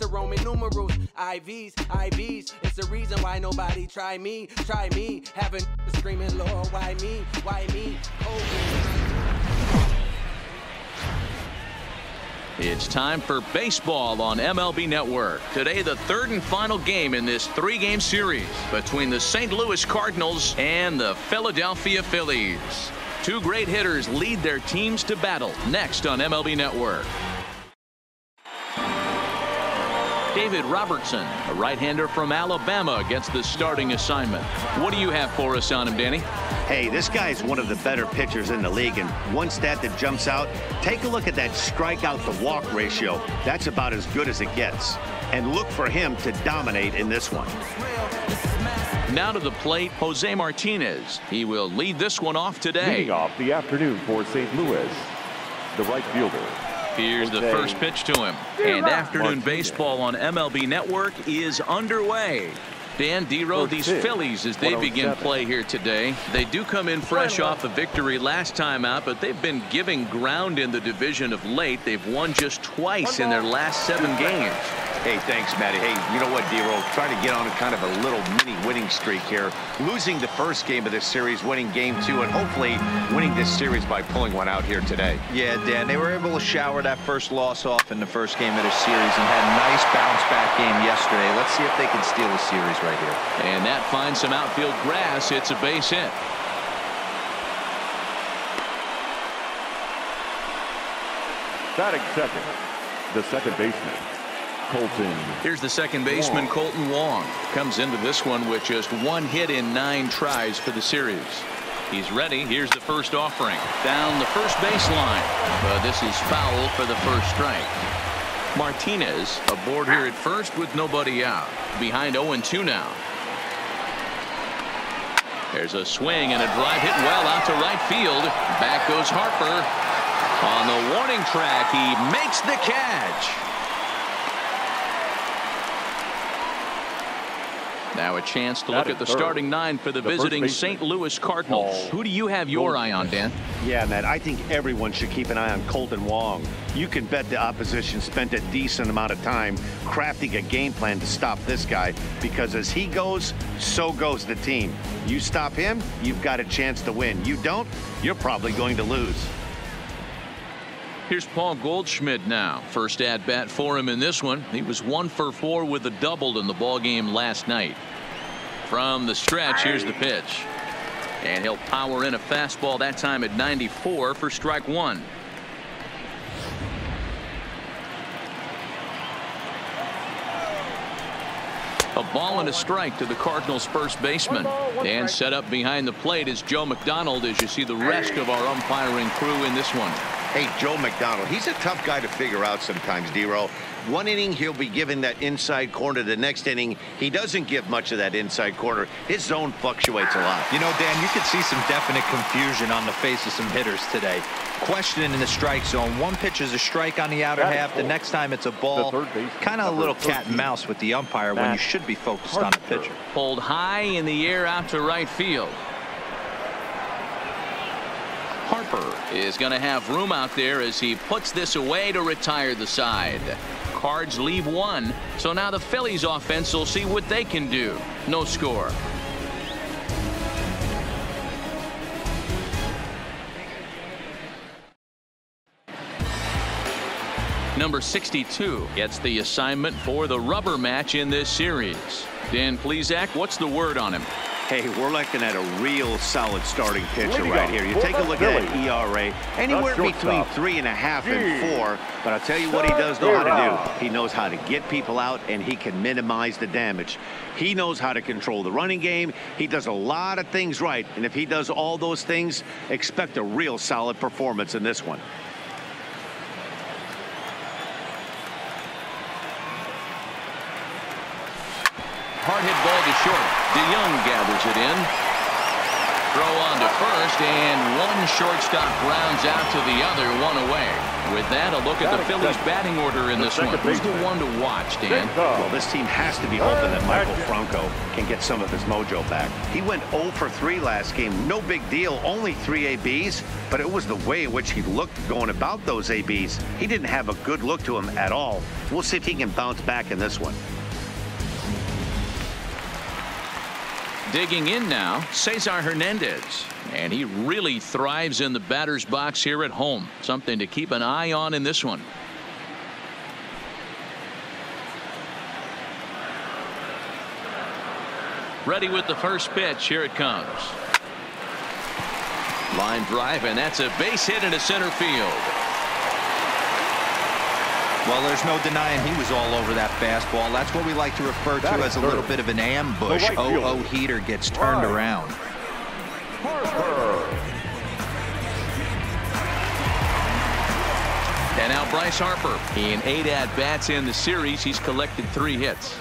Roman numerals. IVs. It's the reason why nobody try me. Having screaming, Lord, why me? It's time for baseball on MLB Network. Today, the third and final game in this three-game series between the St. Louis Cardinals and the Philadelphia Phillies. Two great hitters lead their teams to battle next on MLB Network. David Robertson, a right-hander from Alabama, gets the starting assignment. What do you have for us on him, Danny? Hey, this guy's one of the better pitchers in the league, and one stat that jumps out, take a look at that strikeout to walk ratio. That's about as good as it gets. And look for him to dominate in this one. Now to the plate, Jose Martinez. He will lead this one off today. Leading off the afternoon for St. Louis, the right fielder. Here's the first pitch to him. And afternoon baseball on MLB Network is underway. Dan Dero, these Phillies, as they begin play here today, they do come in fresh off a victory last time out, but they've been giving ground in the division of late. They've won just twice in their last 7 games. Hey, thanks, Matty. Hey, you know what, Dero? Trying to get on a kind of a little mini winning streak here. Losing the first game of this series, winning game 2, and hopefully winning this series by pulling one out here today. Yeah, Dan, they were able to shower that first loss off in the first game of this series and had a nice bounce-back game yesterday. Let's see if they can steal the series right here. And that finds some outfield grass. It's a base hit. Batting second, the second baseman, Colton. Here's the second baseman, Colton Wong. Comes into this one with just 1 hit in 9 tries for the series. He's ready. Here's the first offering. Down the first baseline. But this is foul for the first strike. Martinez aboard here at first with nobody out. Behind 0-2 now. There's a swing and a drive hit well out to right field. Back goes Harper. On the warning track, he makes the catch. Now a chance to look at the starting 9 for the visiting St. Louis Cardinals. Who do you have your eye on, Dan? Yeah, Matt, I think everyone should keep an eye on Colton Wong. You can bet the opposition spent a decent amount of time crafting a game plan to stop this guy, because as he goes, so goes the team. You stop him, you've got a chance to win. You don't, you're probably going to lose. Here's Paul Goldschmidt now. First at bat for him in this one. He was 1 for 4 with a double in the ball game last night. From the stretch, here's the pitch. And he'll power in a fastball, that time at 94 for strike 1. A ball and a strike to the Cardinals first baseman. And set up behind the plate is Joe McDonald, as you see the rest of our umpiring crew in this one. Hey, Joe McDonald, he's a tough guy to figure out sometimes, Dero. One inning, he'll be given that inside corner. The next inning, he doesn't give much of that inside corner. His zone fluctuates a lot. You know, Dan, you could see some definite confusion on the face of some hitters today. Questioning in the strike zone. One pitch is a strike on the outer half. The next time it's a ball. Kind of a little cat and mouse with the umpire when you should be focused on the pitcher. Pulled high in the air out to right field. Harper is going to have room out there as he puts this away to retire the side. Cards leave 1, so now the Phillies offense will see what they can do. No score. Number 62 gets the assignment for the rubber match in this series. Dan Plesac, what's the word on him? Hey, we're looking at a real solid starting pitcher right here. You take a look at that ERA, anywhere between 3.5 and 4. But I'll tell you what he does know how to do. He knows how to get people out, and he can minimize the damage. He knows how to control the running game. He does a lot of things right. And if he does all those things, expect a real solid performance in this one. Hard hit ball to short. DeYoung gathers it in. throw on to first, and one shortstop rounds out to the other, one away. With that, a look at the Phillies batting order in this one. Who's the one to watch, Dan? Well, this team has to be hoping that Michael Franco can get some of his mojo back. He went 0 for 3 last game. No big deal, only 3 ABs, but it was the way in which he looked going about those ABs. He didn't have a good look to him at all. We'll see if he can bounce back in this one. Digging in now, Cesar Hernandez. And he really thrives in the batter's box here at home. Something to keep an eye on in this one. Ready with the first pitch. Here it comes. Line drive, and that's a base hit into center field. Well, there's no denying he was all over that fastball. That's what we like to refer to as a little bit of an ambush. 0-0 heater gets turned around. And now Bryce Harper. In 8 at-bats in the series, he's collected 3 hits.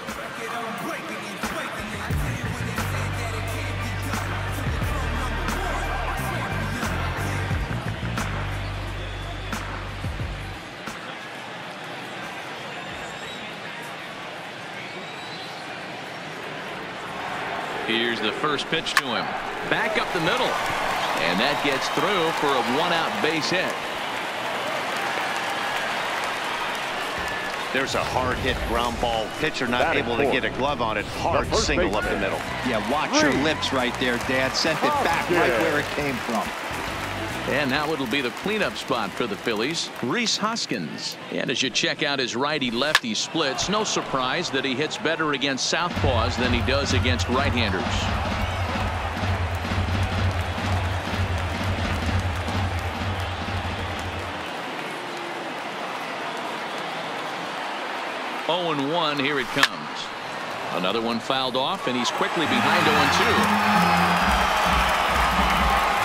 Here's the first pitch to him. Back up the middle. And that gets through for a 1-out base hit. There's a hard hit ground ball. Pitcher not able to get a glove on it. Hard single up the middle. Yeah, watch your lips right there, Dad. Sent it back right where it came from. And now it'll be the cleanup spot for the Phillies. Rhys Hoskins. And as you check out his righty-lefty splits, no surprise that he hits better against southpaws than he does against right-handers. Oh, 0-1, here it comes. Another one fouled off, and he's quickly behind 0-2.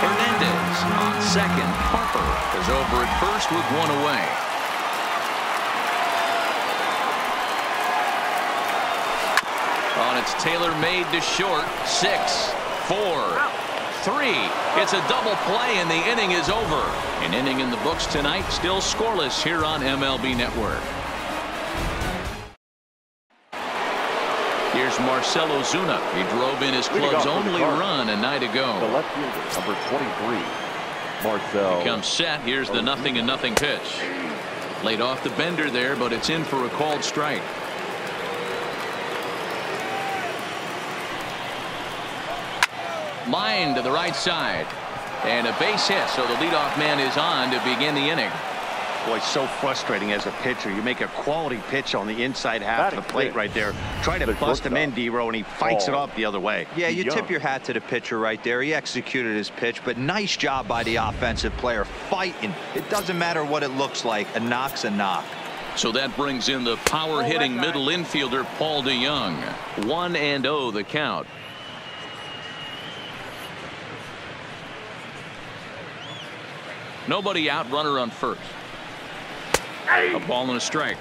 Hernandez on second. Harper is over at first with 1 away. On it's Taylor made to short. 6, 4, 3. It's a double play, and the inning is over. An inning in the books tonight, still scoreless here on MLB Network. Here's Marcell Ozuna. He drove in his club's only run a night ago. The left fielder, number 23, Marcell. He comes set. Here's the 0-0 pitch. Laid off the bender there, but it's in for a called strike. Line to the right side. And a base hit, so the leadoff man is on to begin the inning. Boy, so frustrating as a pitcher. You make a quality pitch on the inside half of the plate right there. Try to bust him in, D-Row, and he fights it off the other way. Yeah, you tip your hat to the pitcher right there. He executed his pitch, but nice job by the offensive player fighting. It doesn't matter what it looks like. A knock's a knock. So that brings in the power-hitting middle infielder, Paul DeJong. 1-0 the count. Nobody out, runner on first. A ball and a strike.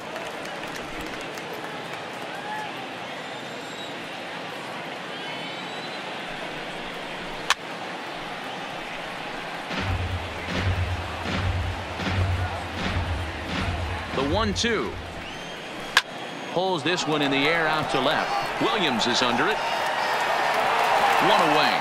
The 1-2. Pulls this one in the air out to left. Williams is under it. 1 away.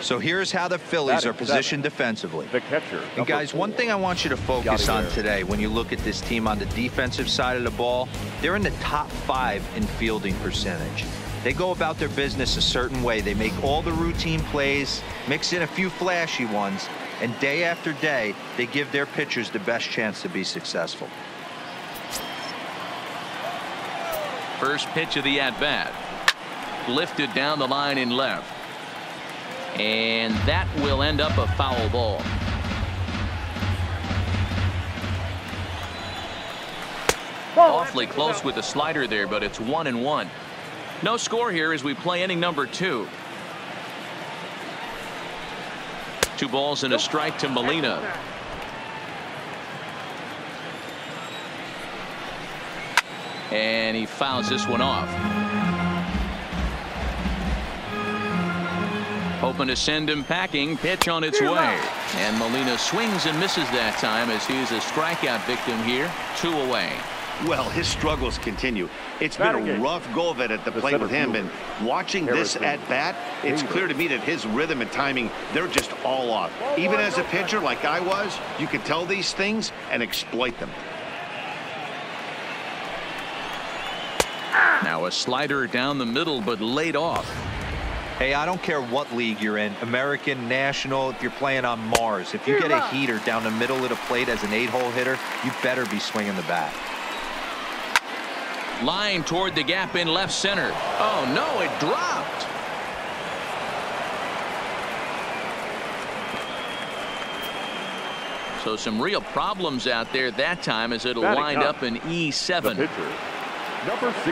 So here's how the Phillies are positioned defensively. The catcher. And guys, one thing I want you to focus on today when you look at this team on the defensive side of the ball, they're in the top 5 in fielding percentage. They go about their business a certain way. They make all the routine plays, mix in a few flashy ones, and day after day, they give their pitchers the best chance to be successful. First pitch of the at-bat. Lifted down the line in left. And that will end up a foul ball. Awfully close with the slider there, but it's 1-1. No score here as we play inning number 2. 2 balls and a strike to And he fouls this one off. Hoping to send him packing. Pitch on its way. And Molina swings and misses that time as he's a strikeout victim here. 2 away. Well, his struggles continue. It's been a rough go of it at the plate with him, and watching this at bat, it's clear to me that his rhythm and timing, they're just all off. Even as a pitcher like I was, you can tell these things and exploit them. Now a slider down the middle, but laid off. Hey, I don't care what league you're in, American, National, if you're playing on Mars. If you get a heater down the middle of the plate as an 8-hole hitter, you better be swinging the bat. Line toward the gap in left center. Oh, no, it dropped. So some real problems out there that time as it'll wind up in E7.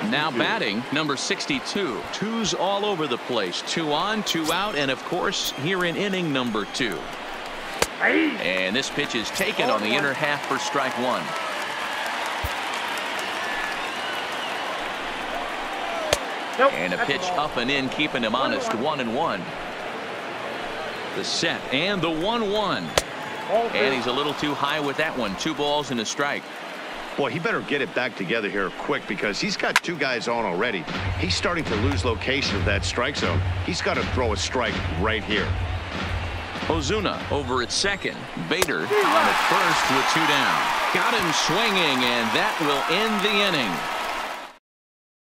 Now batting, number 62. 2's all over the place. 2 on, 2 out, and of course, here in inning number 2. And this pitch is taken on the inner half for strike 1. And a pitch up and in, keeping him honest. 1-1. The set and the 1-1. And he's a little too high with that one. 2 balls and a strike. Boy, he better get it back together here quick because he's got 2 guys on already. He's starting to lose location of that strike zone. He's got to throw a strike right here. Ozuna over at second. Bader on at first with 2 down. Got him swinging, and that will end the inning.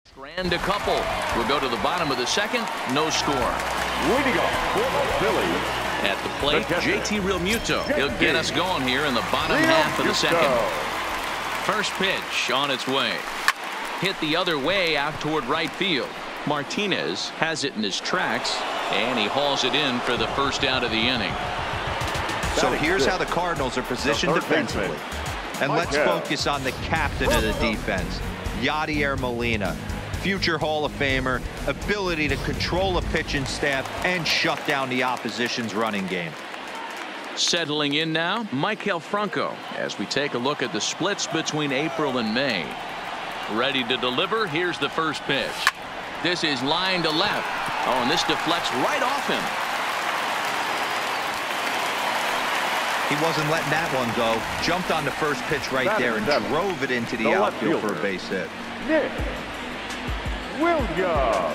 Strand a couple. We'll go to the bottom of the second. No score. Leading off for the Phillies. At the plate, JT Realmuto. He'll get us going here in the bottom half of the second. First pitch on its way. Hit the other way out toward right field. Martinez has it in his tracks, and he hauls it in for the first out of the inning. So here's how the Cardinals are positioned defensively. And let's focus on the captain of the defense, Yadier Molina. Future Hall of Famer, ability to control a pitching staff and shut down the opposition's running game. Settling in now, Maikel Franco, as we take a look at the splits between April and May. Ready to deliver. Here's the first pitch. This is line to left. Oh, and this deflects right off him. He wasn't letting that one go. Jumped on the first pitch right there and drove it into the outfield for a base hit. Williams.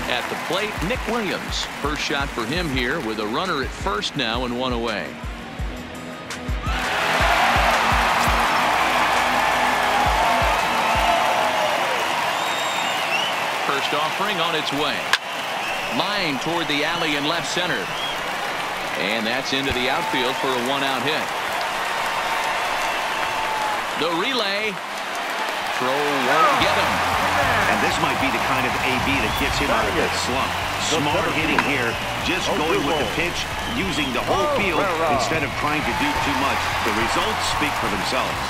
At the plate, Nick Williams. First shot for him here with a runner at first now and 1 away. First offering on its way. Line toward the alley in left center. And that's into the outfield for a 1-out hit. The relay. Throw won't get him. And this might be the kind of AB that gets him out of that slump. Smart hitting here, just going with the pitch, using the whole field instead of trying to do too much. The results speak for themselves.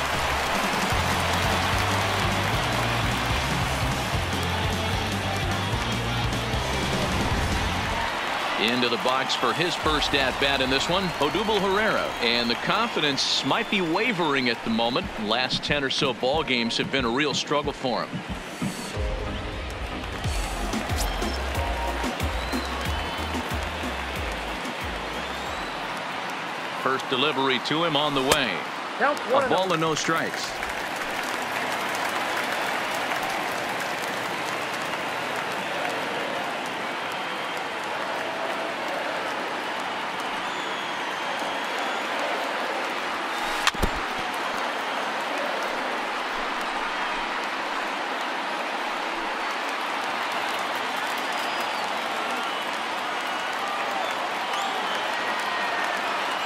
Into the box for his first at-bat in this one, Odubel Herrera. And the confidence might be wavering at the moment. Last 10 or so ball games have been a real struggle for him. First delivery to him on the way. A ball and no strikes.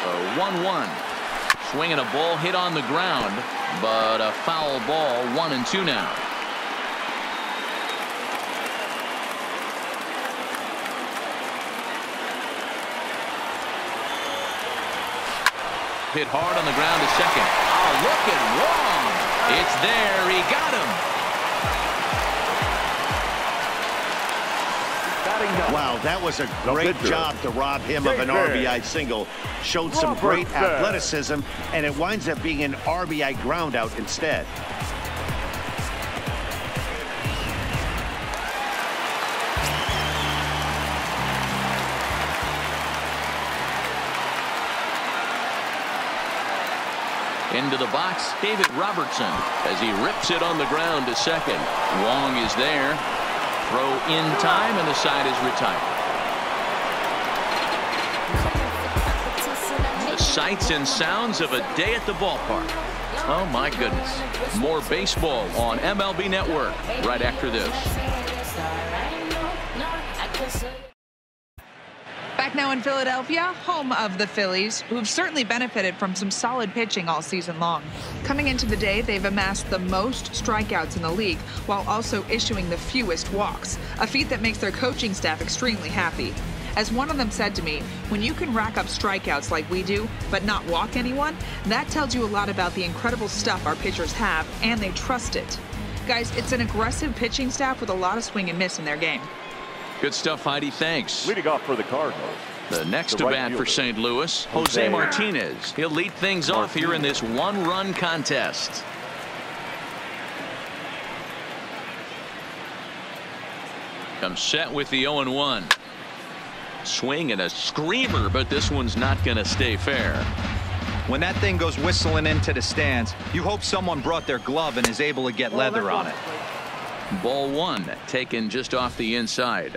So 1-1. Swinging a ball hit on the ground, but a foul ball. 1-2 now. Hit hard on the ground to second. Oh, look at Wong. It's there. He got him. Wow, that was a great job to rob him of an RBI single. Showed some great athleticism, and it winds up being an RBI groundout instead. Into the box, David Robertson, as he rips it on the ground to second. Wong is there. Throw in time, and the side is retired. The sights and sounds of a day at the ballpark. Oh, my goodness. More baseball on MLB Network right after this. Back now in Philadelphia, home of the Phillies, who've certainly benefited from some solid pitching all season long. Coming into the day, they've amassed the most strikeouts in the league while also issuing the fewest walks, a feat that makes their coaching staff extremely happy. As one of them said to me, when you can rack up strikeouts like we do, but not walk anyone, that tells you a lot about the incredible stuff our pitchers have, and they trust it. Guys, it's an aggressive pitching staff with a lot of swing and miss in their game. Good stuff, Heidi. Thanks. Leading off for the Cardinals. The next to bat for St. Louis, Jose Martinez. He'll lead things off here in this one-run contest. Comes set with the 0-1. Swing and a screamer, but this one's not going to stay fair. When that thing goes whistling into the stands, you hope someone brought their glove and is able to get leather on it. Ball one, taken just off the inside.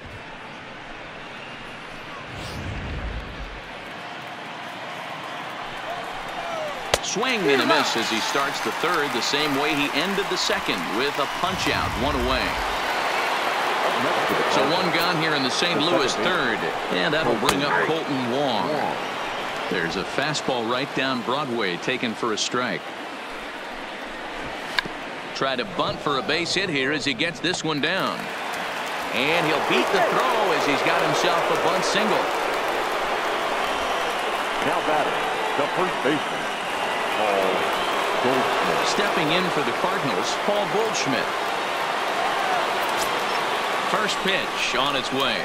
Swing and a miss as he starts the third the same way he ended the second, with a punch out, one away. So one gone here in the St. Louis third, and that'll bring up Colton Wong. There's a fastball right down Broadway, taken for a strike. Try to bunt for a base hit here as he gets this one down. And he'll beat the throw as he's got himself a bunt single. Now batting, the first baseman, Paul Goldschmidt. Stepping in for the Cardinals, Paul Goldschmidt. First pitch on its way.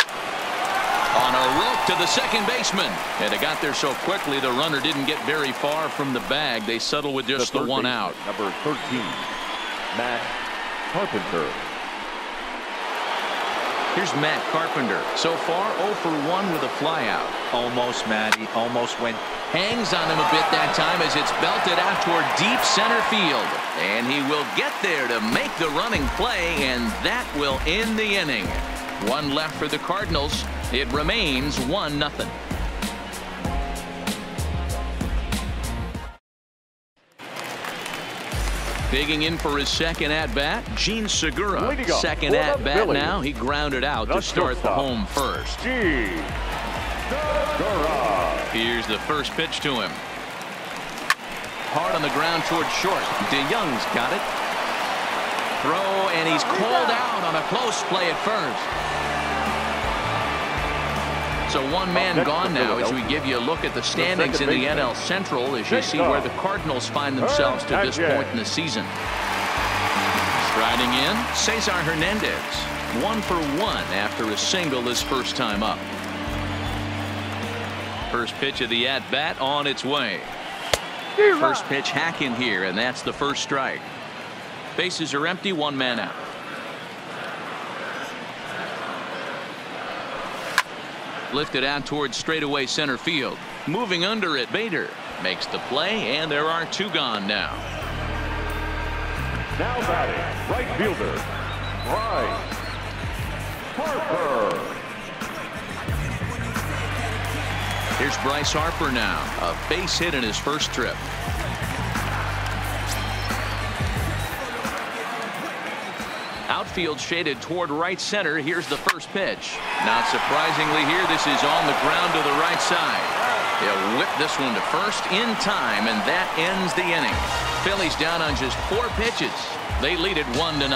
On a rope to the second baseman. And it got there so quickly the runner didn't get very far from the bag. They settle with just the one out. Number 13. Matt Carpenter. Here's Matt Carpenter. So far 0 for 1 with a flyout. Almost, Matt. He almost went. Hangs on him a bit that time as it's belted out toward deep center field. And he will get there to make the running play, and that will end the inning. One left for the Cardinals. It remains 1-0. Digging in for his second at-bat, Gene Segura. Second at-bat now. He grounded out to start the home first. Here's the first pitch to him. Hard on the ground towards short. DeYoung's got it. Throw, and he's called out on a close play at first. So one man gone now as we give you a look at the standings in the NL Central as you see where the Cardinals find themselves to this point in the season. Striding in, Cesar Hernandez. 1 for 1 after a single his first time up. First pitch of the at-bat on its way. First pitch hack in here, and that's the first strike. Bases are empty, one man out. Lifted out towards straightaway center field. Moving under it, Bader makes the play, and there are two gone now. Now batting, right fielder, Bryce Harper. Here's Bryce Harper now. A base hit in his first trip. Outfield shaded toward right center. Here's the first pitch. Not surprisingly here, this is on the ground to the right side. They'll whip this one to first in time, and that ends the inning. Phillies down on just 4 pitches. They lead it 1-0.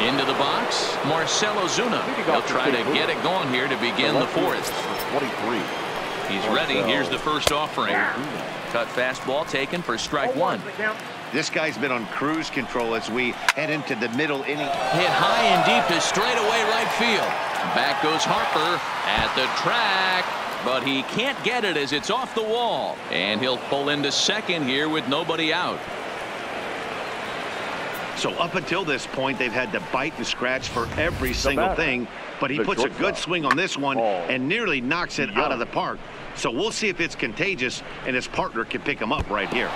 Into the box, Marcell Ozuna. He'll try to get it going here to begin the fourth. 23. He's ready. Here's the first offering. Cut fastball taken for strike one. This guy's been on cruise control as we head into the middle inning. Hit high and deep to straightaway right field. Back goes Harper at the track, but he can't get it as it's off the wall. And he'll pull into second here with nobody out. So up until this point, they've had to bite and scratch for every single thing. But he puts a good swing on this one and nearly knocks it out of the park. So we'll see if it's contagious and his partner can pick him up right here.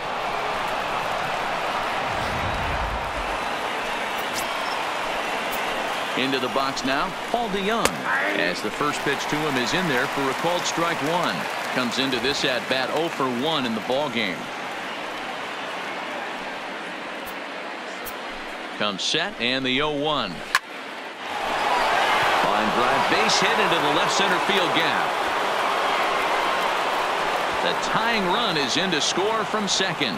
Into the box now, Paul DeYoung, as the first pitch to him is in there for a called strike one. Comes into this at bat 0 for 1 in the ball game. Comes set and the 0-1. Line drive, base hit into the left center field gap. The tying run is in to score from second.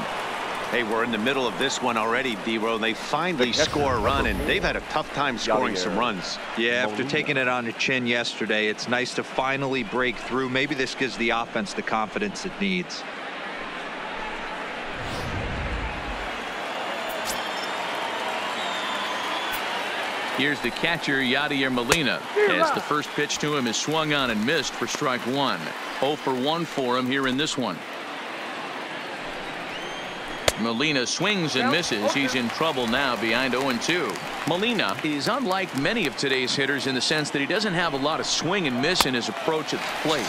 Hey, we're in the middle of this one already, D-Row. They finally score a run, and they've had a tough time scoring some runs. Yeah, after taking it on the chin yesterday, it's nice to finally break through. Maybe this gives the offense the confidence it needs. Here's the catcher, Yadier Molina, as the first pitch to him is swung on and missed for strike one. 0 for 1 for him here in this one. Molina swings and misses. He's in trouble now behind 0-2. Molina is unlike many of today's hitters in the sense that he doesn't have a lot of swing and miss in his approach at the plate.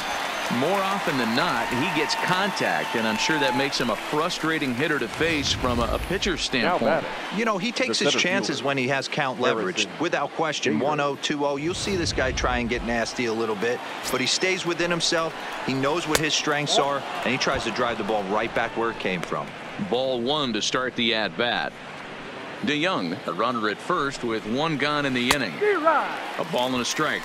More often than not, he gets contact, and I'm sure that makes him a frustrating hitter to face from a pitcher standpoint. You know, he takes his chances when he has count leverage. Without question, 1-0, 2-0, you'll see this guy try and get nasty a little bit, but he stays within himself. He knows what his strengths are, and he tries to drive the ball right back where it came from. Ball one to start the at-bat. DeYoung, a runner at first with one gone in the inning. A ball and a strike.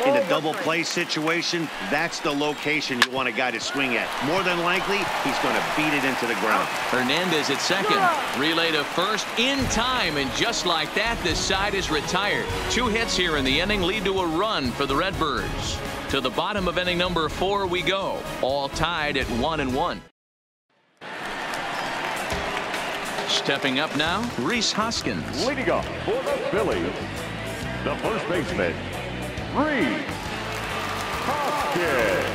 In a double play situation, that's the location you want a guy to swing at. More than likely, he's going to beat it into the ground. Hernandez at second. Relay to first in time, and just like that, this side is retired. 2 hits here in the inning lead to a run for the Redbirds. To the bottom of inning number 4 we go. All tied at 1-1. Stepping up now, Rhys Hoskins. Leading off for the Phillies, the first baseman, Rhys Hoskins.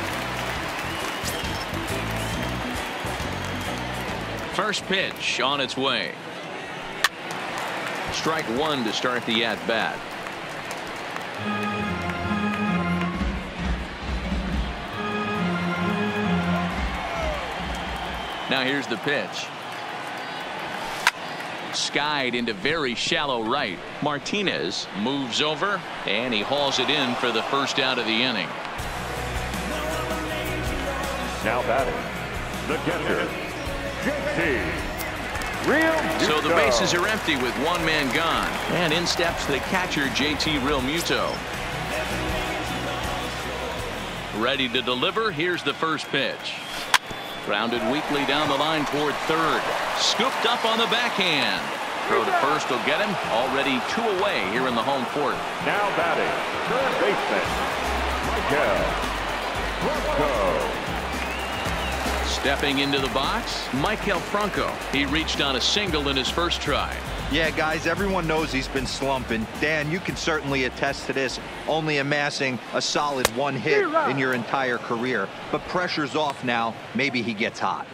First pitch on its way. Strike one to start the at-bat. Now here's the pitch. Skied into very shallow right. Martinez moves over, and he hauls it in for the first out of the inning. Now batting, the catcher, JT Realmuto. So the bases are empty with one man gone, and in steps the catcher, JT Realmuto. Ready to deliver. Here's the first pitch. Grounded weakly down the line toward third. Scooped up on the backhand. Throw to first will get him. Already 2 away here in the home fourth. Now batting, third baseman, Maikel Franco. Stepping into the box, Maikel Franco. He reached on a single in his first try. Yeah, guys, everyone knows he's been slumping. Dan, you can certainly attest to this, only amassing a solid 1 hit in your entire career. But pressure's off now. Maybe he gets hot.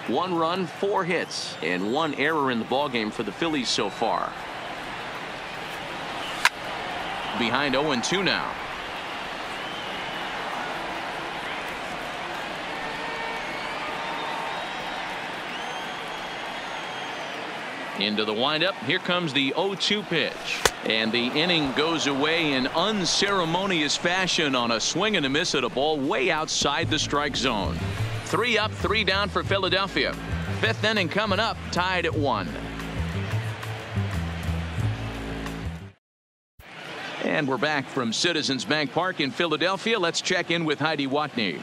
1 run, 4 hits, and 1 error in the ballgame for the Phillies so far. Behind 0-2 now. Into the windup. Here comes the 0-2 pitch. And the inning goes away in unceremonious fashion on a swing and a miss at a ball way outside the strike zone. 3 up, 3 down for Philadelphia. 5th inning coming up, tied at 1. And we're back from Citizens Bank Park in Philadelphia. Let's check in with Heidi Watney.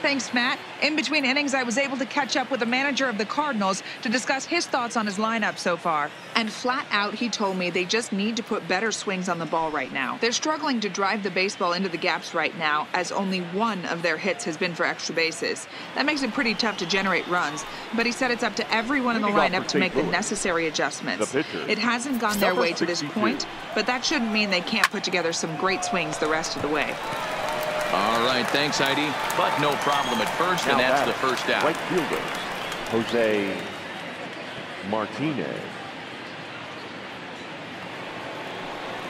Thanks, Matt. In between innings, I was able to catch up with the manager of the Cardinals to discuss his thoughts on his lineup so far. And flat out, he told me they just need to put better swings on the ball right now. They're struggling to drive the baseball into the gaps right now, as only one of their hits has been for extra bases. That makes it pretty tough to generate runs, but he said it's up to everyone in the lineup to make the necessary adjustments. It hasn't gone their way to this point, but that shouldn't mean they can't put together some great swings the rest of the way. All right, thanks, Heidi. But no problem at first, and that's the first out. Right fielder, Jose Martinez.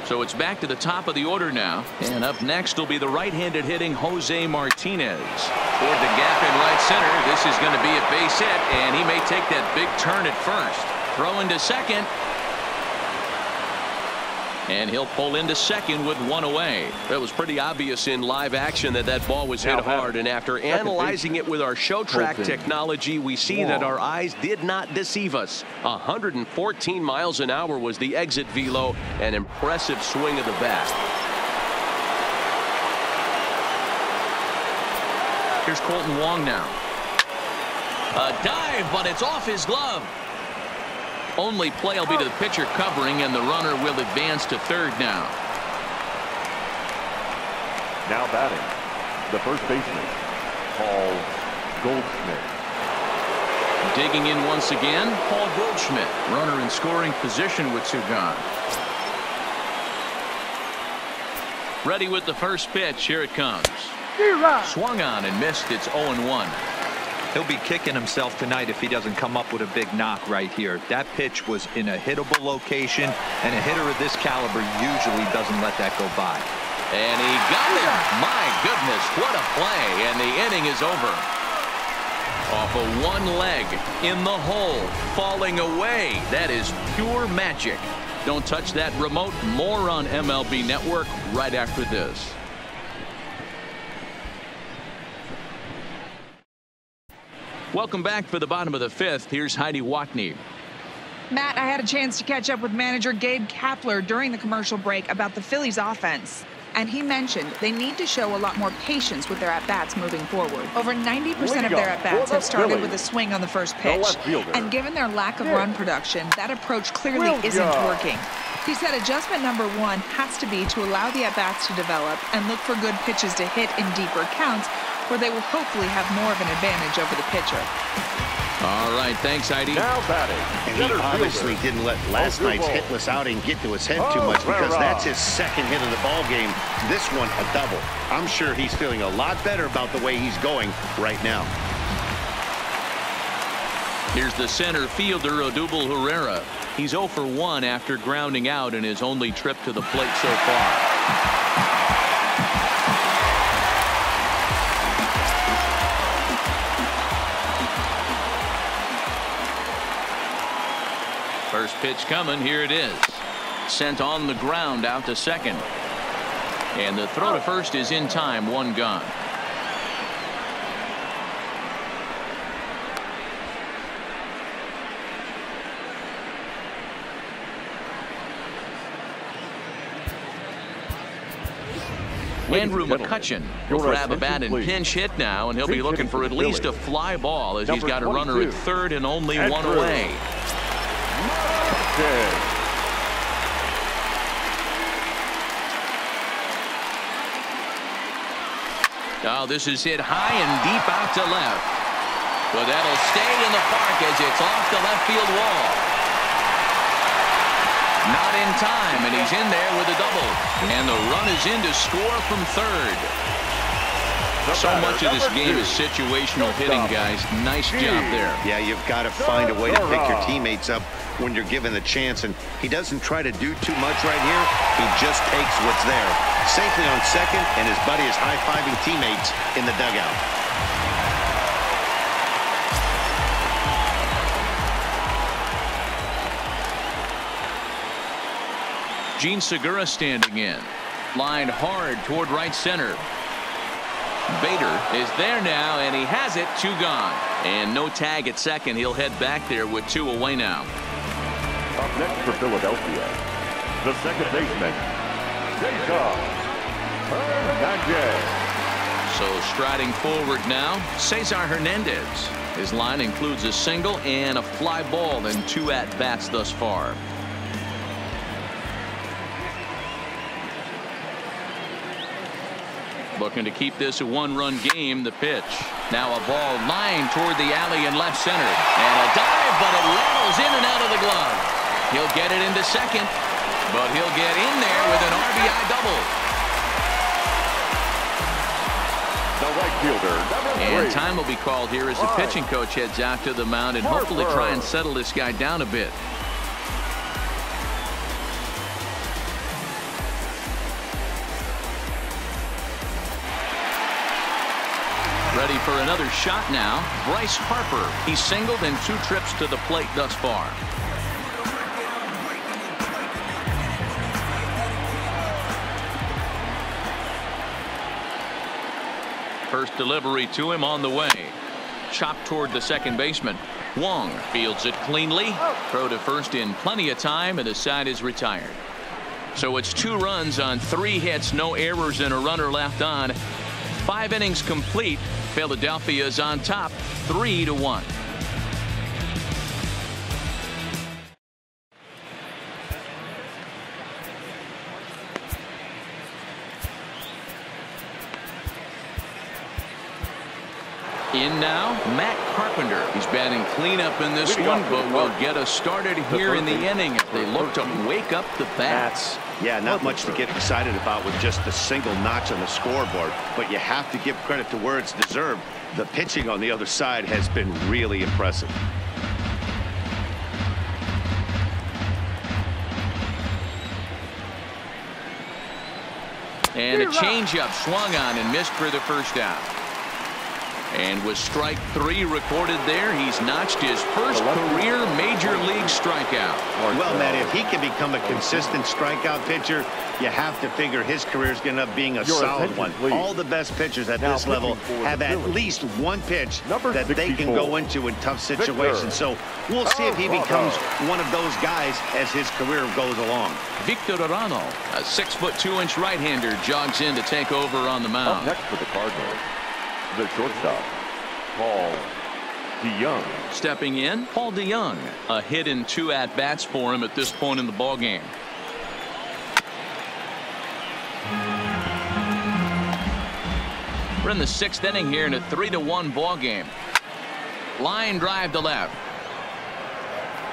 So it's back to the top of the order now. And up next will be the right-handed hitting Jose Martinez. Toward the gap in right center. This is going to be a base hit, and he may take that big turn at first. Throw into second. And he'll pull into second with one away. It was pretty obvious in live action that that ball was hit hard. And after analyzing it with our show track technology, we see that our eyes did not deceive us. 114 miles an hour was the exit velo. An impressive swing of the bat. Here's Colton Wong now. A dive, but it's off his glove. Only play will be to the pitcher covering, and the runner will advance to third now. Now batting, the first baseman, Paul Goldschmidt. Digging in once again, Paul Goldschmidt. Runner in scoring position with two gone. Ready with the first pitch. Here it comes. Swung on and missed. It's 0-1. He'll be kicking himself tonight if he doesn't come up with a big knock right here. That pitch was in a hittable location, and a hitter of this caliber usually doesn't let that go by. And he got it. My goodness, what a play. And the inning is over. Off of one leg in the hole, falling away. That is pure magic. Don't touch that remote. More on MLB Network right after this. Welcome back for the bottom of the fifth. Here's Heidi Watney. Matt, I had a chance to catch up with manager Gabe Kapler during the commercial break about the Phillies offense. And he mentioned they need to show a lot more patience with their at-bats moving forward. Over 90% of their at-bats have started with a swing on the first pitch. And given their lack of run production, that approach clearly isn't working. He said adjustment number one has to be to allow the at-bats to develop and look for good pitches to hit in deeper counts, where they will hopefully have more of an advantage over the pitcher. All right, thanks, Heidi. Now batting. And he obviously didn't let last night's hitless outing get to his head too much, because that's his second hit of the ball game. This one a double. I'm sure he's feeling a lot better about the way he's going right now. Here's the center fielder, Odubel Herrera. He's 0 for 1 after grounding out in his only trip to the plate so far. First pitch coming. Here it is. Sent on the ground out to second. And the throw to first is in time. One gone. Andrew McCutcheon will grab a bat and pinch hit now, and he'll be looking for at least a fly ball as he's got a runner at third and only one away. Oh, this is hit high and deep out to left. But that'll stay in the park as it's off the left field wall. Not in time, and he's in there with a double. And the run is in to score from third. So much of this game is situational hitting, guys. Nice job there. Yeah, you've got to find a way to pick your teammates up when you're given the chance, and he doesn't try to do too much right here. He just takes what's there. Safely on second, and his buddy is high-fiving teammates in the dugout. Gene Segura standing in. Lined hard toward right center. Bader is there now, and he has it. Two gone. And no tag at second. He'll head back there with two away now. Up next for Philadelphia, the second baseman, Jacob Hernandez. So striding forward now, Cesar Hernandez. His line includes a single and a fly ball in 2 at-bats thus far. Looking to keep this a 1-run game. The pitch. Now a ball lined toward the alley in left center. And a dive, but it rattles in and out of the glove. He'll get it into second, but he'll get in there with an RBI double. The right fielder, number 3. And time will be called here as the pitching coach heads out to the mound and hopefully try and settle this guy down a bit. Ready for another shot now. Bryce Harper. He's singled in 2 trips to the plate thus far. First delivery to him on the way. Chopped toward the second baseman. Wong fields it cleanly. Throw to first in plenty of time, and the side is retired. So it's 2 runs on 3 hits, no errors, and a runner left on. 5 innings complete. Philadelphia is on top, 3-1. In now, Matt Carpenter. He's batting cleanup in this one, but will get us started here in the inning if they look to wake up the bats. Yeah, not much to get excited about with just a single notch on the scoreboard, but you have to give credit to where it's deserved. The pitching on the other side has been really impressive. And a changeup swung on and missed for the first out. And with strike 3 recorded there, he's notched his first career major league strikeout. Well, Matt, if he can become a consistent strikeout pitcher, you have to figure his career is going to be a solid one. All the best pitchers at this level have at least 1 pitch that they can go into in tough situations. So we'll see if he becomes one of those guys as his career goes along. Victor Arano, a 6'2" right-hander, jogs in to take over on the mound. Up next for the Cardinals, the shortstop, Paul DeYoung. Stepping in, Paul DeYoung. A hit in 2 at-bats for him at this point in the ballgame. We're in the 6th inning here in a 3-1 ballgame. Line drive to left.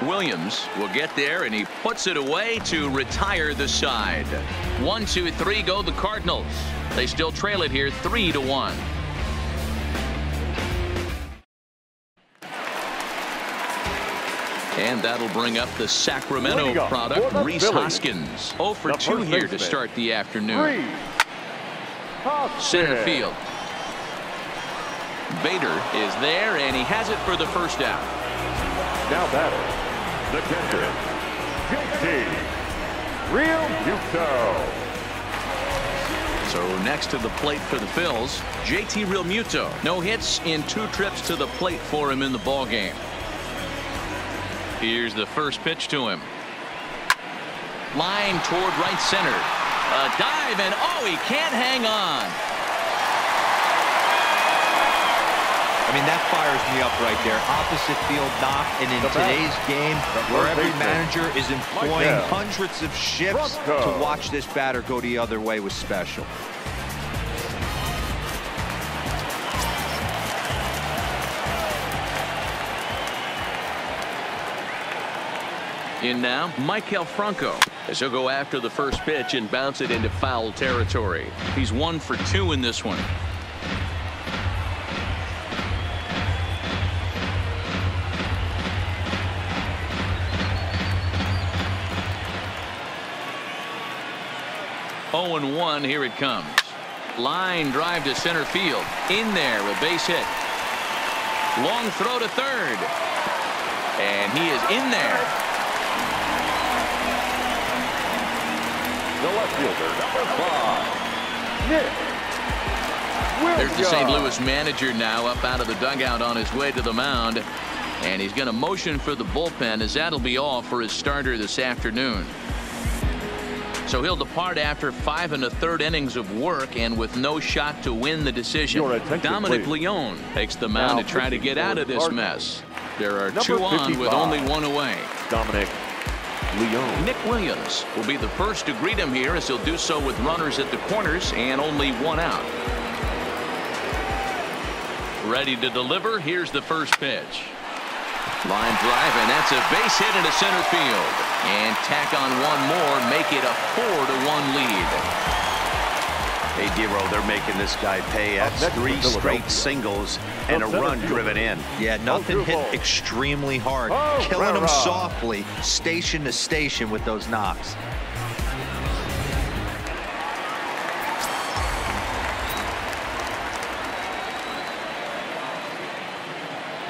Williams will get there, and he puts it away to retire the side. 1, 2, 3 go the Cardinals. They still trail it here 3-1. And that'll bring up the Sacramento product, Rhys Hoskins. 0 for 2 here to start the afternoon. Center field. Bader is there, and he has it for the first out. Now batter, the catcher, JT Realmuto. So next to the plate for the Phils, JT Realmuto. No hits in 2 trips to the plate for him in the ballgame. Here's the first pitch to him. Line toward right center. A dive, and oh, he can't hang on. I mean, that fires me up right there. Opposite field knock, and in today's game, where every manager is employing hundreds of shifts, to watch this batter go the other way was special. In now, Maikel Franco, as he'll go after the first pitch and bounce it into foul territory. He's 1 for 2 in this one. Oh, and 1, here it comes. Line drive to center field. In there, a base hit. Long throw to third. And he is in there. The left fielder, number 5, Nick Williams. There's the St. Louis manager now up out of the dugout on his way to the mound. And he's going to motion for the bullpen, as that'll be all for his starter this afternoon. So he'll depart after 5 1/3 innings of work and with no shot to win the decision. Dominic Leone takes the mound to try to get out of this mess. There are 2 on with only 1 away. Dominic Leone. Nick Williams will be the first to greet him here, as he'll do so with runners at the corners and only 1 out. Ready to deliver. Here's the first pitch. Line drive, and that's a base hit into center field. And tack on 1 more, make it a 4-1 lead. Hey, Dero, they're making this guy pay. That's 3 straight singles and a run driven in. Yeah, nothing hit extremely hard. Killing him softly, station to station with those knocks.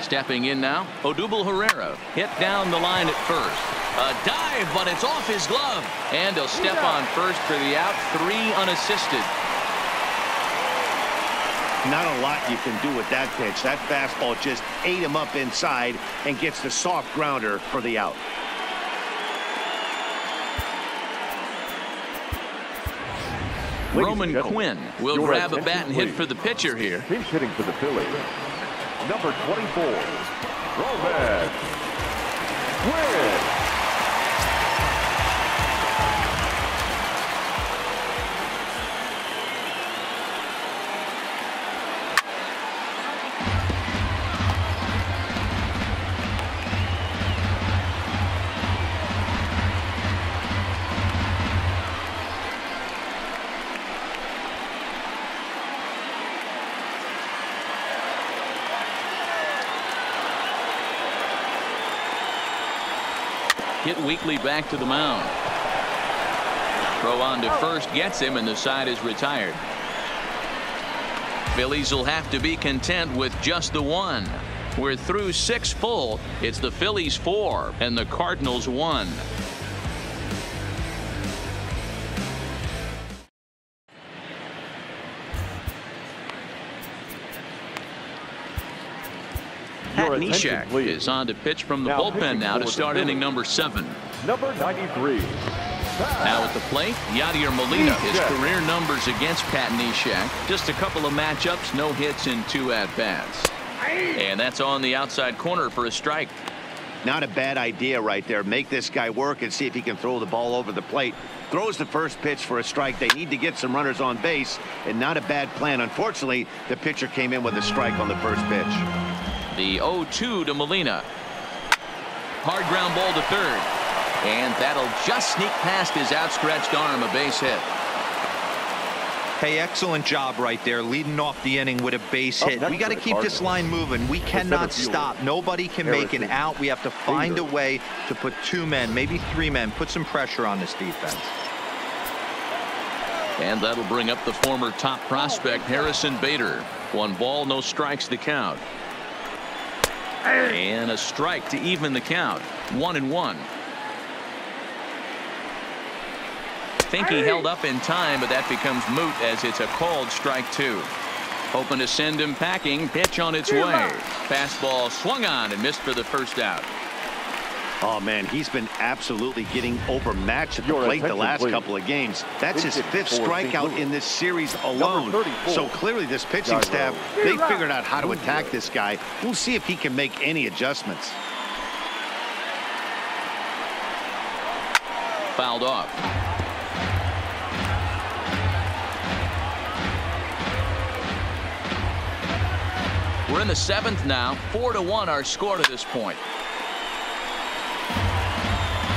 Stepping in now, Odubel Herrera hit down the line at first. A dive, but it's off his glove. And he'll step on first for the out, 3 unassisted. Not a lot you can do with that pitch. That fastball just ate him up inside and gets the soft grounder for the out. Roman Quinn will grab a bat and hit for the pitcher here. He's hitting for the Phillies. Number 24, Roman Quinn. Hit weakly back to the mound. Throw on to first gets him, and the side is retired. Phillies will have to be content with just the 1. We're through 6 full. It's the Phillies 4 and the Cardinals 1. Pat Neshek is on to pitch from the bullpen now to start inning number 7. Number 93. Now at the plate, Yadier Molina. His career numbers against Pat Neshek. Just a couple of matchups, no hits in 2 at-bats. And that's on the outside corner for a strike. Not a bad idea right there. Make this guy work and see if he can throw the ball over the plate. Throws the first pitch for a strike. They need to get some runners on base, and not a bad plan. Unfortunately, the pitcher came in with a strike on the first pitch. The 0-2 to Molina. Hard ground ball to third. And that'll just sneak past his outstretched arm, a base hit. Hey, excellent job right there, leading off the inning with a base hit. We got to keep this line moving. We cannot stop. Nobody can make an out. We have to find a way to put 2 men, maybe 3 men, put some pressure on this defense. And that'll bring up the former top prospect, Harrison Bader. 1 ball, no strikes to count. And a strike to even the count. 1-1. Think he held up in time, but that becomes moot as it's a called strike 2. Hoping to send him packing. Pitch on its way. Fastball swung on and missed for the first out. Oh, man, he's been absolutely getting overmatched at the plate the last couple of games. That's his 5th strikeout in this series alone. So clearly this pitching staff, they figured out how to attack this guy. We'll see if he can make any adjustments. Fouled off. We're in the 7th now. 4-1 our score to this point.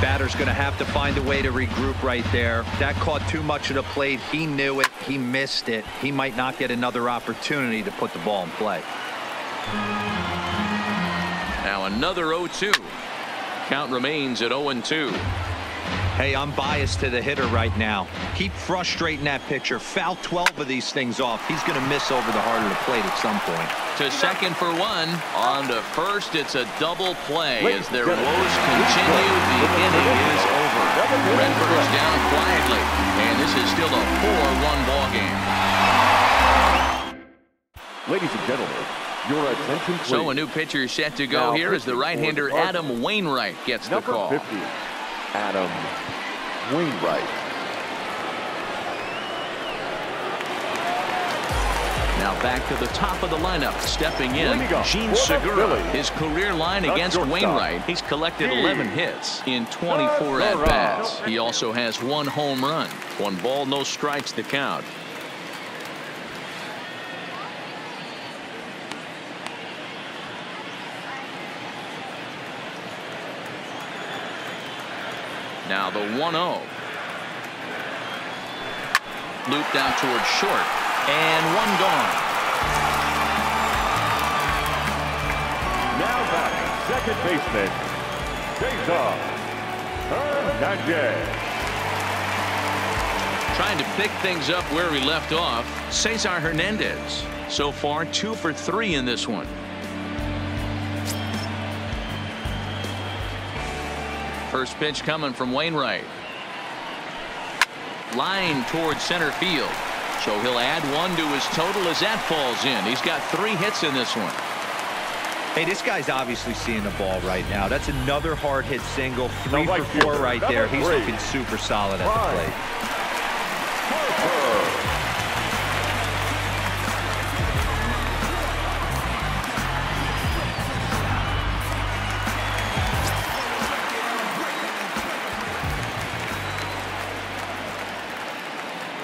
Batter's going to have to find a way to regroup right there. That caught too much of the plate. He knew it. He missed it. He might not get another opportunity to put the ball in play. Now another 0-2. Count remains at 0-2. Hey, I'm biased to the hitter right now. Keep frustrating that pitcher. Foul 12 of these things off. He's going to miss over the heart of the plate at some point. To second for 1. On to first. It's a double play as their woes continue. The inning is over. Redbirds down quietly, and this is still a 4-1 ball game. Ladies and gentlemen, your attention please. So a new pitcher set to go here as the right-hander Adam Wainwright gets the call. Number 50, Adam Wainwright. back to the top of the lineup. Stepping in, Gene Segura. His career line against Wainwright. He's collected 11 hits in 24 at-bats. He also has 1 home run. 1 ball, no strikes to count. Now the 1-0. Looped out towards short. And 1 gone. Now batting, second baseman, Cesar Hernandez. Trying to pick things up where we left off. Cesar Hernandez. So far 2 for 3 in this one. First pitch coming from Wainwright. Line towards center field. So he'll add 1 to his total as that falls in. He's got 3 hits in this one. Hey, this guy's obviously seeing the ball right now. That's another hard hit single. 3 for 4 right there. He's looking super solid at the plate.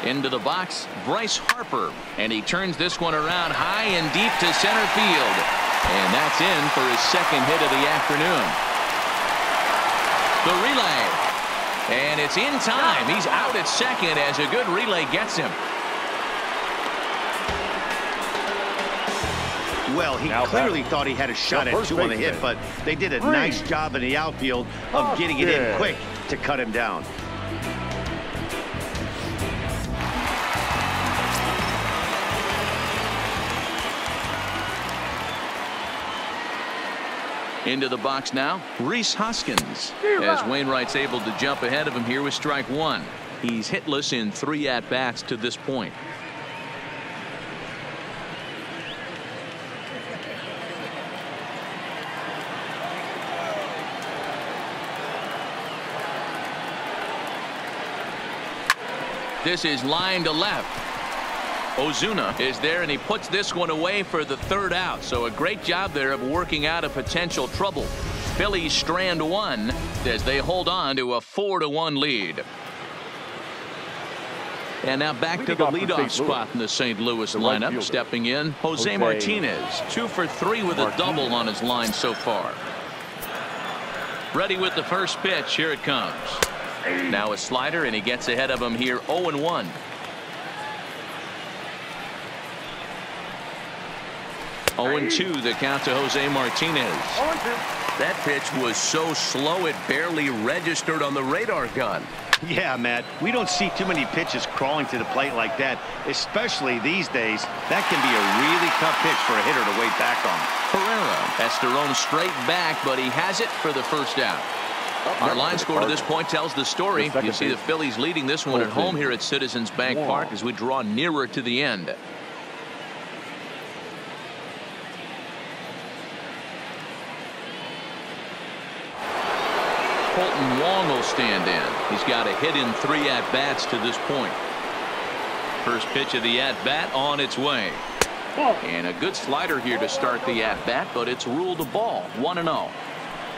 Into the box, Bryce Harper, and he turns this one around high and deep to center field, and that's in for his 2nd hit of the afternoon. The relay, and it's in time. He's out at second as a good relay gets him. Well, he clearly thought he had a shot at 2 on the hit, but they did a nice job in the outfield of getting it in quick to cut him down. Into the box now, Rhys Hoskins, as Wainwright's able to jump ahead of him here with strike 1. He's hitless in 3 at-bats to this point. This is line to left. Ozuna is there, and he puts this one away for the 3rd out. So a great job there of working out a potential trouble. Phillies strand 1 as they hold on to a 4-1 lead. And now back to the leadoff spot in the St. Louis lineup. Stepping in, Jose Martinez. 2 for 3 with a double on his line so far. Ready with the first pitch. Here it comes. Now a slider, and he gets ahead of him here 0-1. 0-2 the count to Jose Martinez. That pitch was so slow it barely registered on the radar gun. Yeah, Matt, we don't see too many pitches crawling to the plate like that, especially these days. That can be a really tough pitch for a hitter to wait back on. Pereira has thrown straight back, but he has it for the 1st out. Our line score to this point tells the story. You see the Phillies leading this one at home here at Citizens Bank Park as we draw nearer to the end. Colton Wong will stand in. He's got a hit in 3 at-bats to this point. First pitch of the at-bat on its way. And a good slider here to start the at-bat, but it's ruled a ball. 1-0.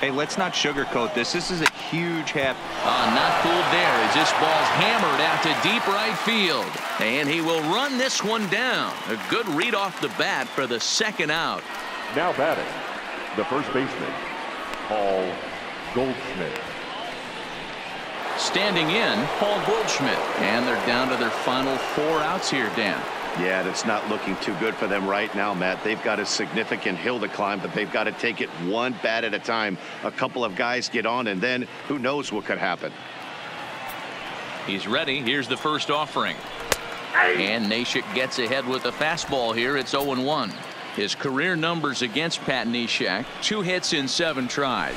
Hey, let's not sugarcoat this. This is a huge half. Not fooled there as this ball's hammered out to deep right field. And he will run this one down. A good read off the bat for the 2nd out. Now batting, the first baseman, Paul Goldschmidt. Standing in, Paul Goldschmidt. And they're down to their final 4 outs here, Dan. Yeah, that's not looking too good for them right now, Matt. They've got a significant hill to climb, but they've got to take it 1 bat at a time. A couple of guys get on, and then who knows what could happen. He's ready. Here's the first offering. And Neshek gets ahead with a fastball here. It's 0-1. His career numbers against Pat Neshek, 2 hits in 7 tries.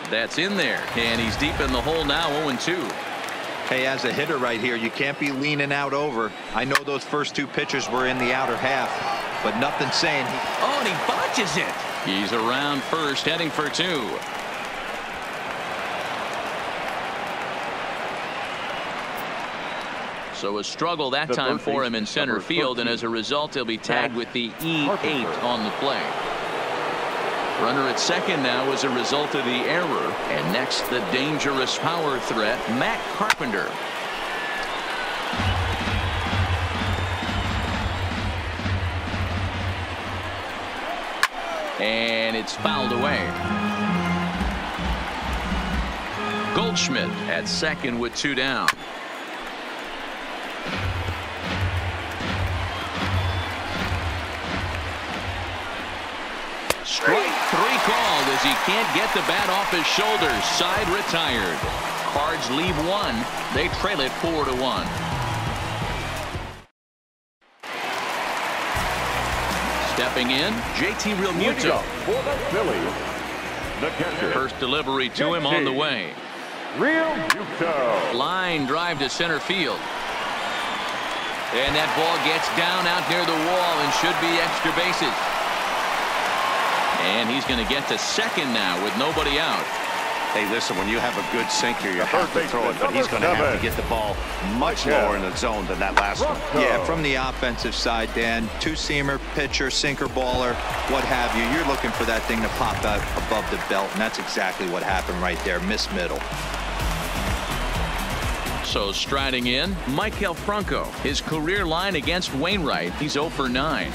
That's in there, and he's deep in the hole now, 0-2. Hey, as a hitter right here, you can't be leaning out over. I know those first 2 pitches were in the outer half, but nothing saying. Oh, and he botches it. He's around first, heading for 2. So a struggle that time for him in center field, and as a result, he'll be tagged with the E8 on the play. Runner at second now as a result of the error. And next, the dangerous power threat, Matt Carpenter. And it's fouled away. Goldschmidt at second with 2 down. Strike 3 called as he can't get the bat off his shoulders. Side retired. Cards leave 1. They trail it 4-1. Stepping in, JT Realmuto. For the Phillies, the catcher. First delivery to him on the way. Realmuto. Line drive to center field. And that ball gets down out near the wall and should be extra bases. And he's going to get to second now with nobody out. Hey, listen, when you have a good sinker, you have to throw it, but he's going to have to get the ball much lower in the zone than that last one. Yeah, from the offensive side, Dan, 2-seamer, pitcher, sinker, baller, what have you. You're looking for that thing to pop out above the belt, and that's exactly what happened right there. Miss middle. So striding in, Maikel Franco. His career line against Wainwright, he's 0 for 9.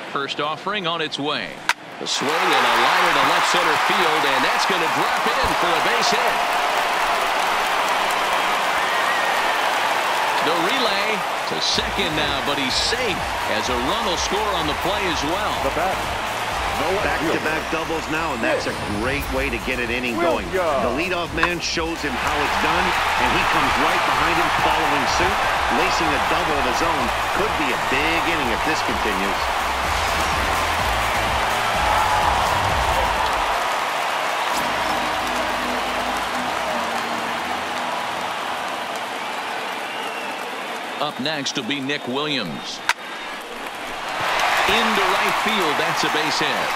First offering on its way. The swing and a liner to left center field, and that's going to drop in for a base hit. The relay to second now, but he's safe as a run will score on the play as well. Back-to-back doubles now, and that's a great way to get an inning going. The leadoff man shows him how it's done, and he comes right behind him following suit. Lacing a double of his own could be a big inning if this continues. Up next will be Nick Williams. Into right field, that's a base hit.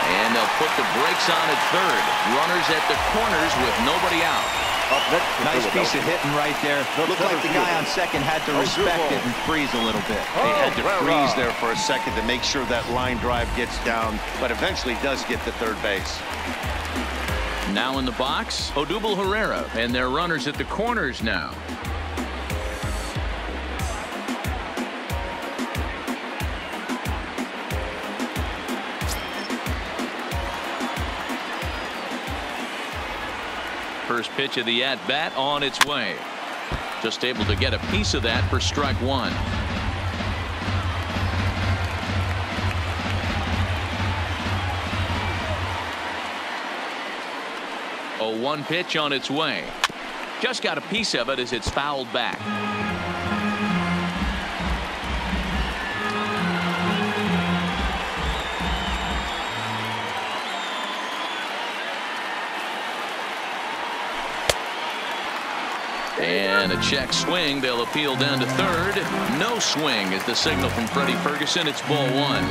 And they'll put the brakes on at third. Runners at the corners with nobody out. Nice piece of hitting right there. Looked like the guy on second had to respect it and freeze a little bit. He had to freeze there for a second to make sure that line drive gets down, but eventually does get to third base. Now in the box, Odubel Herrera, and their runners at the corners now. First pitch of the at-bat on its way. Just able to get a piece of that for strike 1. A 1 pitch on its way. Just got a piece of it as it's fouled back. And a check swing. They'll appeal down to third. No swing is the signal from Freddie Ferguson. It's ball 1.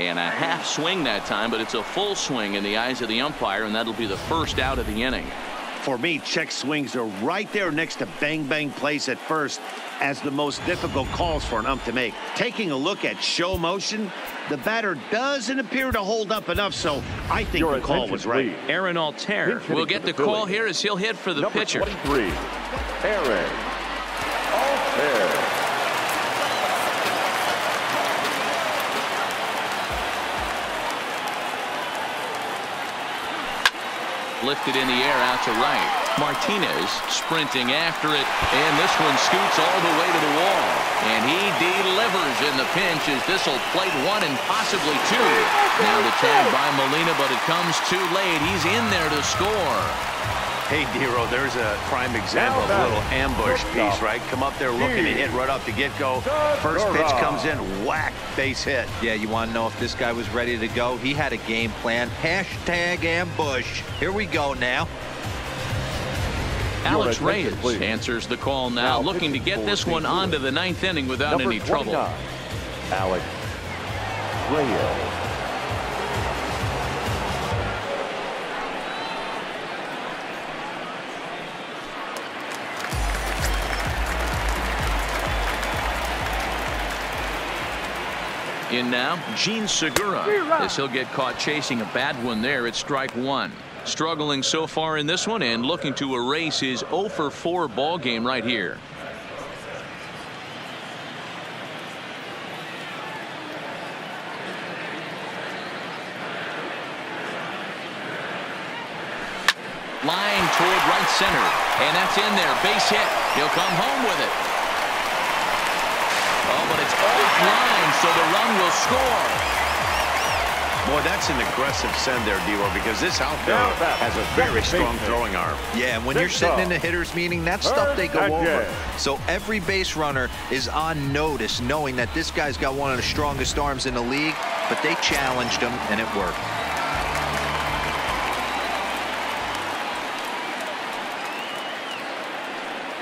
And a half swing that time, but it's a full swing in the eyes of the umpire, and that'll be the first out of the inning. For me, check swings are right there next to bang-bang plays at first as the most difficult calls for an ump to make. Taking a look at show motion, the batter doesn't appear to hold up enough, so I think the call was right. Aaron Altair will get the call here as he'll hit for the pitcher. 23, Aaron Altair. Lifted in the air out to right. Martinez sprinting after it, and this one scoots all the way to the wall. And he delivers in the pinch as this will plate 1 and possibly 2. Now the tag by Molina, but it comes too late. He's in there to score. Hey, Dero, there's a prime example of a little ambush piece, right? Come up there looking to hit right off the get-go. First pitch comes in, whack, base hit. Yeah, you want to know if this guy was ready to go? He had a game plan. Hashtag ambush. Here we go now. Alex Reyes answers the call now, looking to get this one onto the 9th inning without any trouble. Alex Reyes. In now, Gene Segura, as he'll get caught chasing a bad one there at strike one. Struggling so far in this one and looking to erase his 0 for 4 ball game right here. Line toward right center, and that's in there. Base hit. He'll come home with it. Oh, but it's offline, so the run will score. Boy, that's an aggressive send there, D-Row, because this outfielder has a very strong throwing arm. Yeah, and when you're sitting in a hitter's meeting, that's stuff they go over. So every base runner is on notice, knowing that this guy's got one of the strongest arms in the league, but they challenged him, and it worked.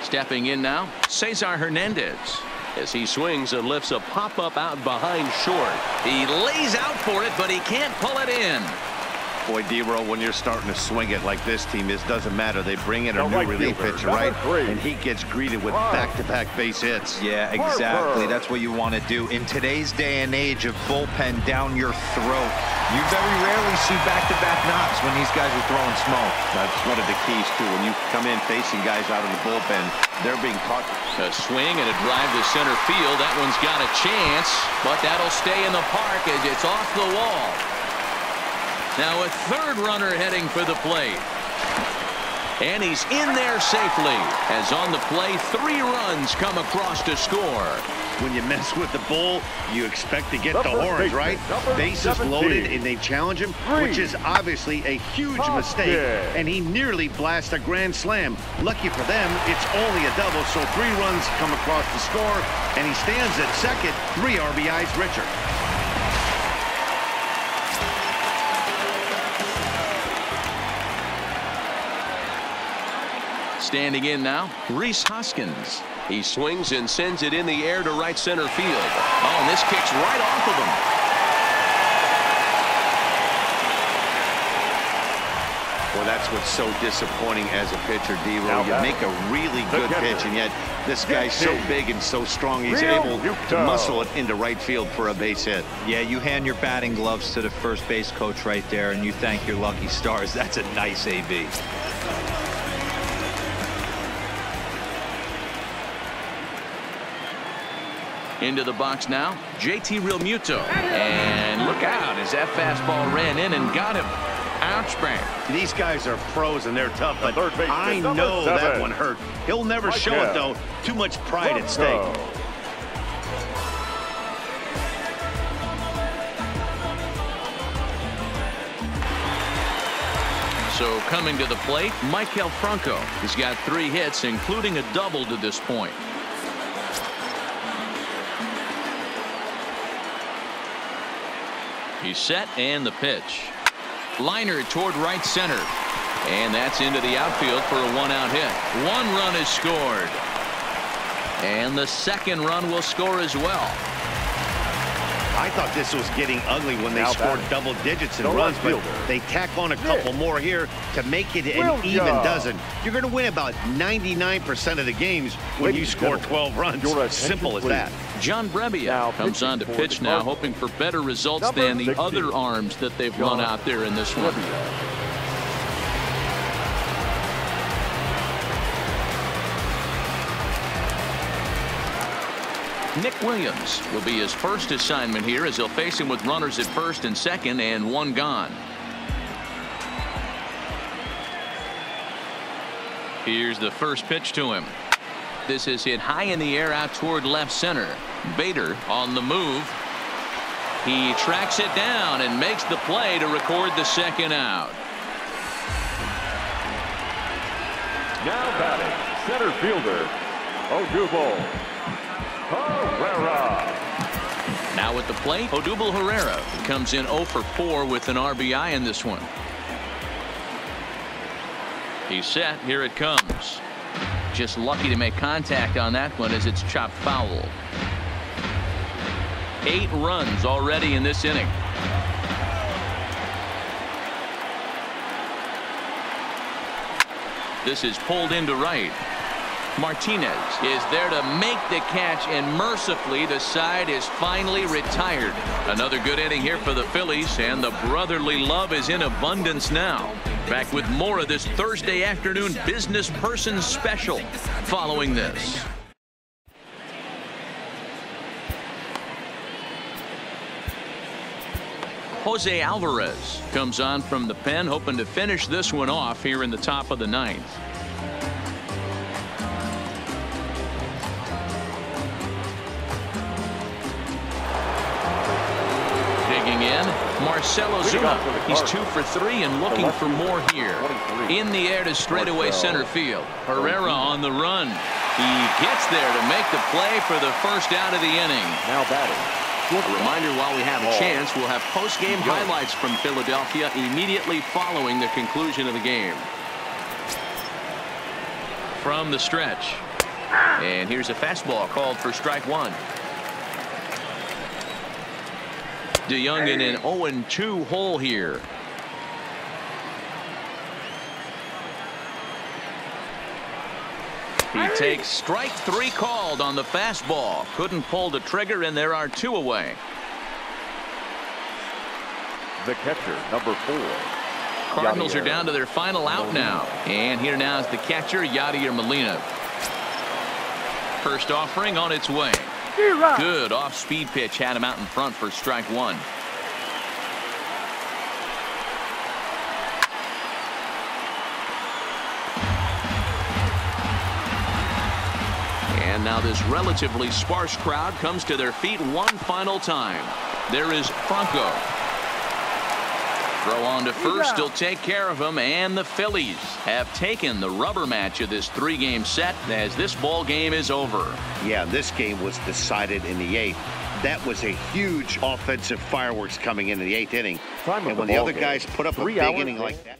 Stepping in now, Cesar Hernandez. As he swings and lifts a pop-up out behind short. He lays out for it, but he can't pull it in. Boy, D-Row, when you're starting to swing it like this team is, doesn't matter. They bring in a new relief pitcher, right? And he gets greeted with back-to-back base hits. Yeah, exactly. That's what you want to do. In today's day and age of bullpen down your throat, you very rarely see back-to-back knocks when these guys are throwing smoke. That's one of the keys, too. When you come in facing guys out of the bullpen, they're being caught. A swing and a drive to center field. That one's got a chance, but that'll stay in the park as it's off the wall. Now a third runner heading for the plate. And he's in there safely, as on the play 3 runs come across to score. When you mess with the bull, you expect to get the horns, right? Bases loaded, and they challenge him, which is obviously a huge mistake, and he nearly blasts a grand slam. Lucky for them, it's only a double, so 3 runs come across to score, and he stands at second, 3 RBIs richer. Standing in now, Rhys Hoskins. He swings and sends it in the air to right center field. Oh, and this kicks right off of him. Well, that's what's so disappointing as a pitcher, D-Row. You make a really good pitch, and yet this guy's so big and so strong, he's able to muscle it into right field for a base hit. Yeah, you hand your batting gloves to the first base coach right there, and you thank your lucky stars. That's a nice AB. Into the box now, JT Realmuto. And look out as that fastball ran in and got him. Ouch, bang. These guys are pros and they're tough, but I know that one hurt. He'll never show it, though. Too much pride at stake. So coming to the plate, Maikel Franco. He's got 3 hits, including a double to this point. He's set, and the pitch. Liner toward right center. And that's into the outfield for a 1-out hit. 1 run is scored. And the 2nd run will score as well. I thought this was getting ugly when they scored double digits in runs, but they tack on a couple more here to make it an even dozen. You're going to win about 99% of the games when you score 12 runs. Simple as that. John Brebbia comes on to pitch now, hoping for better results than the other arms that they've run out there in this one. Nick Williams will be his first assignment here, as he'll face him with runners at first and second and 1 gone. Here's the first pitch to him. This is hit high in the air out toward left center. Bader on the move. He tracks it down and makes the play to record the 2nd out. Now batting, center fielder, Odubel Herrera. Now at the plate, Odubel Herrera comes in 0 for 4 with an RBI in this one. He's set. Here it comes. Just lucky to make contact on that one as it's chopped foul. 8 runs already in this inning. This is pulled into right. Martinez is there to make the catch, and mercifully the side is finally retired. Another good inning here for the Phillies, and the brotherly love is in abundance now. Back with more of this Thursday afternoon business person special following this. Jose Alvarez comes on from the pen, hoping to finish this one off here in the top of the 9th. Digging in, Marcell Ozuna. He's 2 for 3 and looking for more here. In the air to straightaway center field. Herrera on the run. He gets there to make the play for the first out of the inning. Now batting. A reminder, while we have a chance, we'll have post-game highlights from Philadelphia immediately following the conclusion of the game. From the stretch. And here's a fastball called for strike 1. DeYoung in an 0-2 hole here. He takes strike 3 called on the fastball. Couldn't pull the trigger, and there are 2 away. The catcher, number 4. Cardinals are down to their final out now. And here now is the catcher, Yadier Molina. First offering on its way. Good off-speed pitch had him out in front for strike 1. And now this relatively sparse crowd comes to their feet one final time. There is Franco. Throw on to first. He'll take care of him, and the Phillies have taken the rubber match of this 3-game set as this ball game is over. Yeah, this game was decided in the 8th. That was a huge offensive fireworks coming into the 8th inning. And when the other guys put up a big inning like that.